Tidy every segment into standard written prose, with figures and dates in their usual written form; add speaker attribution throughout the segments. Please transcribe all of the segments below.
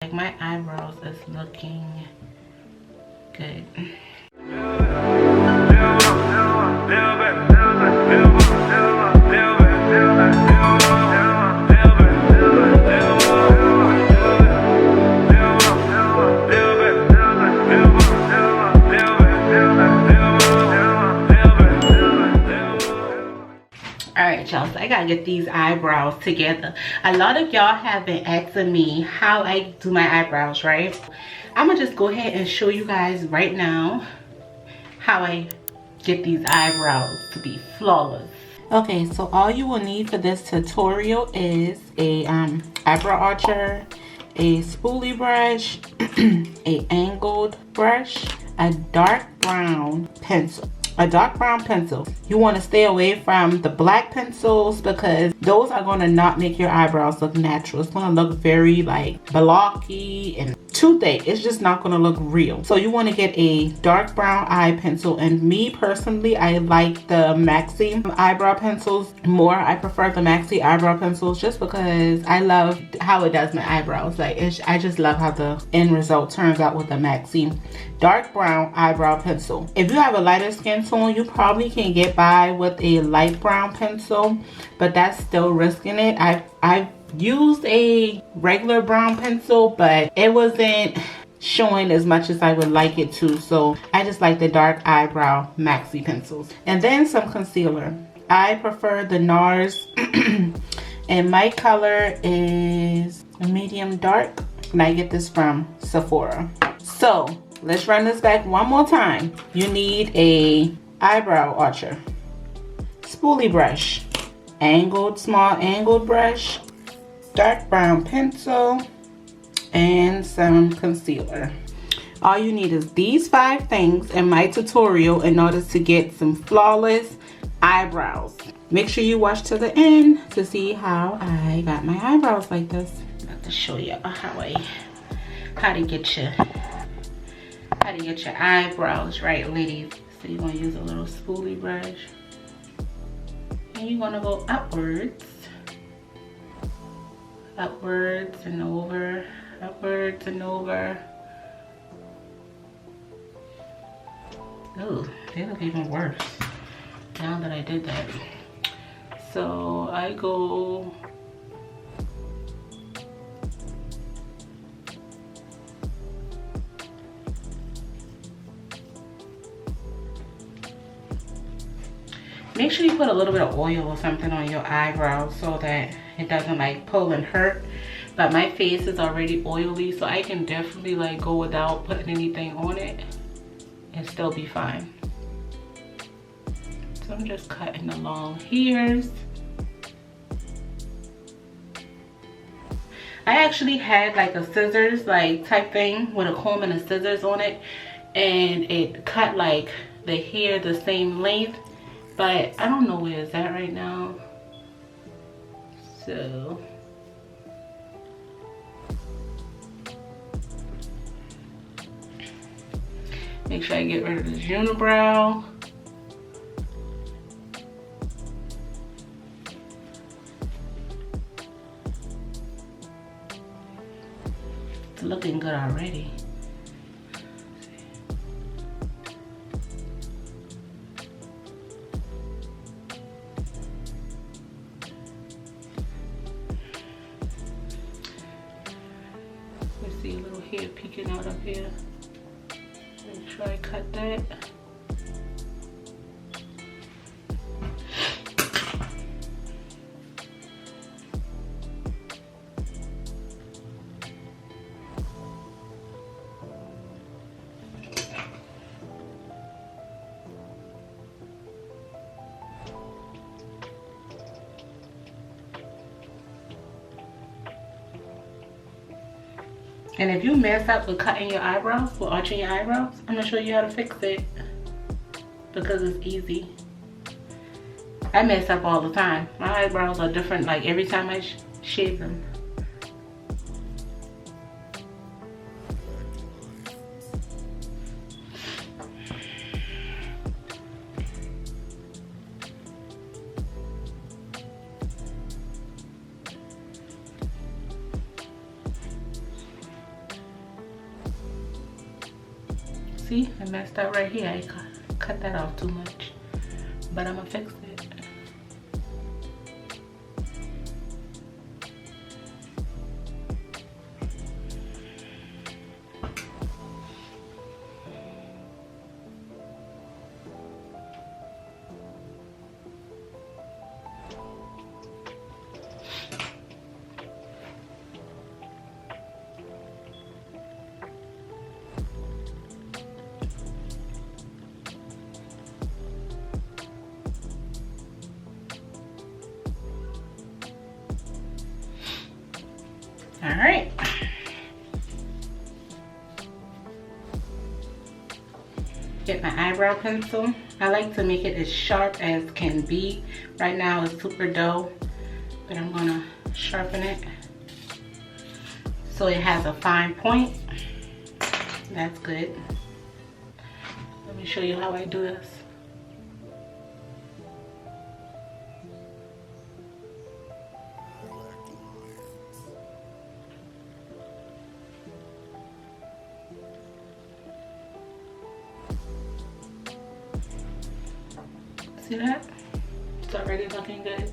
Speaker 1: Like my eyebrows is looking good. Alright y'all, so I gotta get these eyebrows together. A lot of y'all have been asking me how I do my eyebrows, right? I'm gonna just go ahead and show you guys right now how I get these eyebrows to be flawless. Okay, so all you will need for this tutorial is a eyebrow archer, a spoolie brush, a angled brush, a dark brown pencil. You want to stay away from the black pencils because those are going to not make your eyebrows look natural. It's going to look very like blocky and too thick. It's just not going to look real. So you want to get a dark brown eye pencil, and me personally, I like the maxi eyebrow pencils more. I prefer the maxi eyebrow pencils just because I love how it does my eyebrows. Like I just love how the end result turns out with the maxi dark brown eyebrow pencil. If you have a lighter skin tone, you probably can get by with a light brown pencil, but that's still risking it. I've used a regular brown pencil, but it wasn't showing as much as I would like it to, so I just like the dark eyebrow maxi pencils. And then some concealer. I prefer the NARS and my color is medium dark, and I get this from Sephora. So let's run this back one more time. You need a eyebrow archer, spoolie brush, small angled brush, dark brown pencil, and some concealer. All you need is these 5 things in my tutorial in order to get some flawless eyebrows. Make sure you watch to the end to see how I got my eyebrows like this. I'm about to show you how to get your eyebrows right, ladies. So you're going to use a little spoolie brush, and you're going to go upwards and over, upwards and over. Oh, they look even worse now that I did that. So I go make sure you put a little bit of oil or something on your eyebrows so that it doesn't like pull and hurt. But my face is already oily, so I can definitely like go without putting anything on it and still be fine. So I'm just cutting the long hairs. I actually had like a scissors like type thing with a comb and a scissors on it, and it cut like the hair the same length, but I don't know where it's at right now. So make sure I get rid of this unibrow. It's looking good already. See a little hair peeking out up here. Make sure I cut that. And if you mess up with cutting your eyebrows, with arching your eyebrows, I'm gonna show you how to fix it because it's easy. I mess up all the time. My eyebrows are different like every time I shave them. See, I messed up right here. I cut that off too much, but I'm gonna fix it. All right. Get my eyebrow pencil. I like to make it as sharp as can be. Right now it's super dull, but I'm gonna sharpen it so it has a fine point. That's good. Let me show you how I do this. See that? It's already looking good.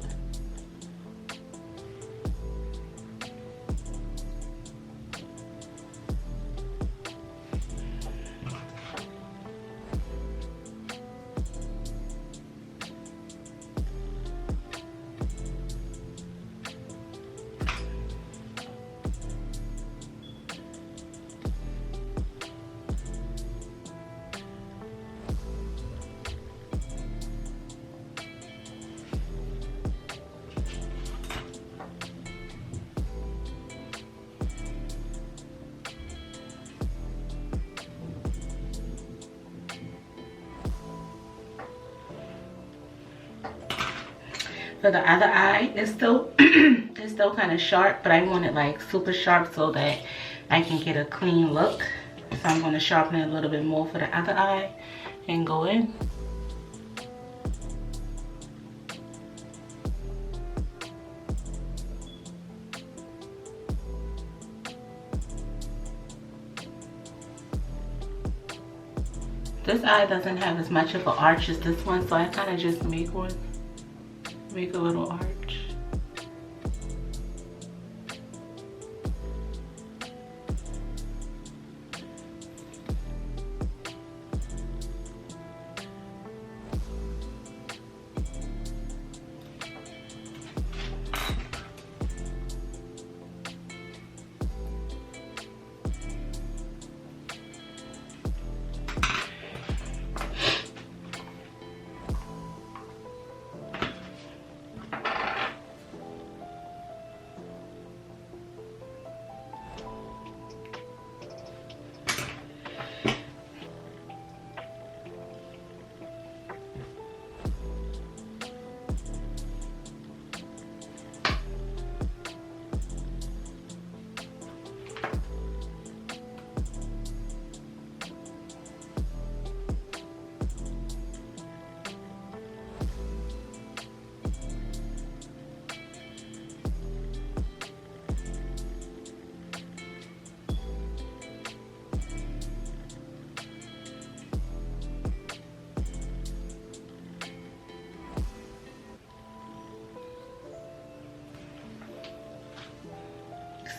Speaker 1: For the other eye, it's still it's still kind of sharp, but I want it like super sharp so that I can get a clean look. So I'm going to sharpen it a little bit more for the other eye and go in. This eye doesn't have as much of an arch as this one, so I kind of just make a little arch.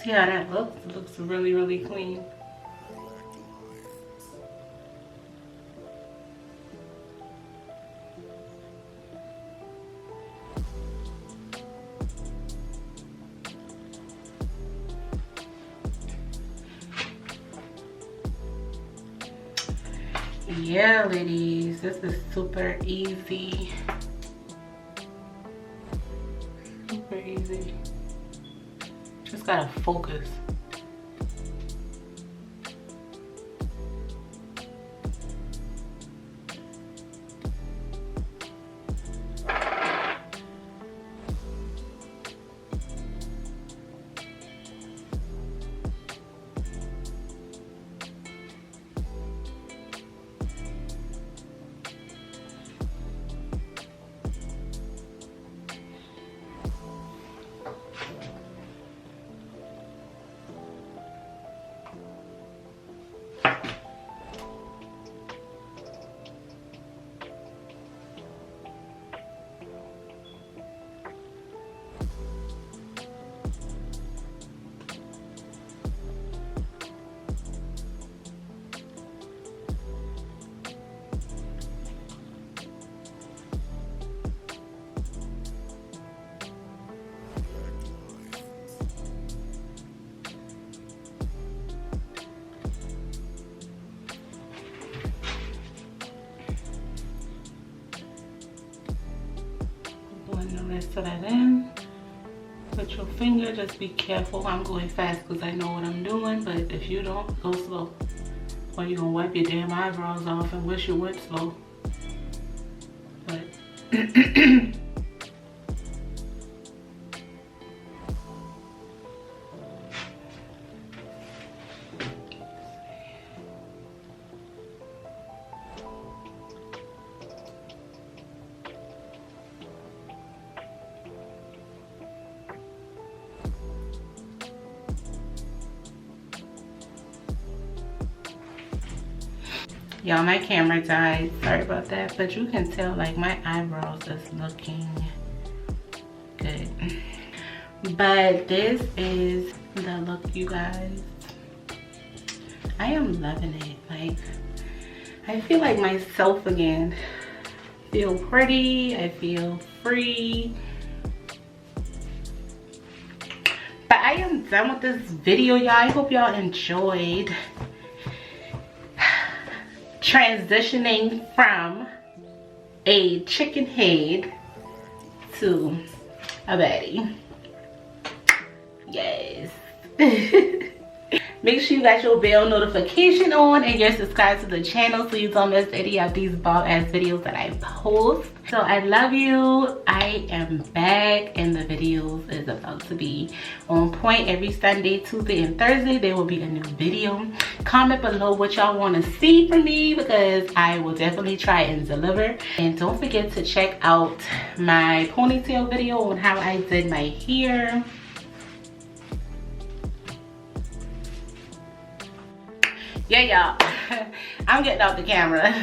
Speaker 1: See how that looks? It looks really, really clean. Yeah, ladies, this is super easy. Super easy. Just gotta focus. of that in with your finger. Just be careful. I'm going fast because I know what I'm doing, but if you don't, go slow. Or you're gonna wipe your damn eyebrows off and wish you went slow. But y'all, my camera died. Sorry about that. But you can tell like my eyebrows is looking good. But this is the look, you guys. I am loving it. Like, I feel like myself again. Feel pretty. I feel free. But I am done with this video, y'all. I hope y'all enjoyed transitioning from a chicken head to a baddie. Yes. Make sure you got your bell notification on and you're subscribed to the channel so you don't miss any of these bomb ass videos that I post. So I love you. I am back and the videos is about to be on point. Every Sunday, Tuesday, and Thursday there will be a new video. Comment below what y'all want to see from me because I will definitely try and deliver. And don't forget to check out my ponytail video on how I did my hair. Yeah, y'all, I'm getting off the camera.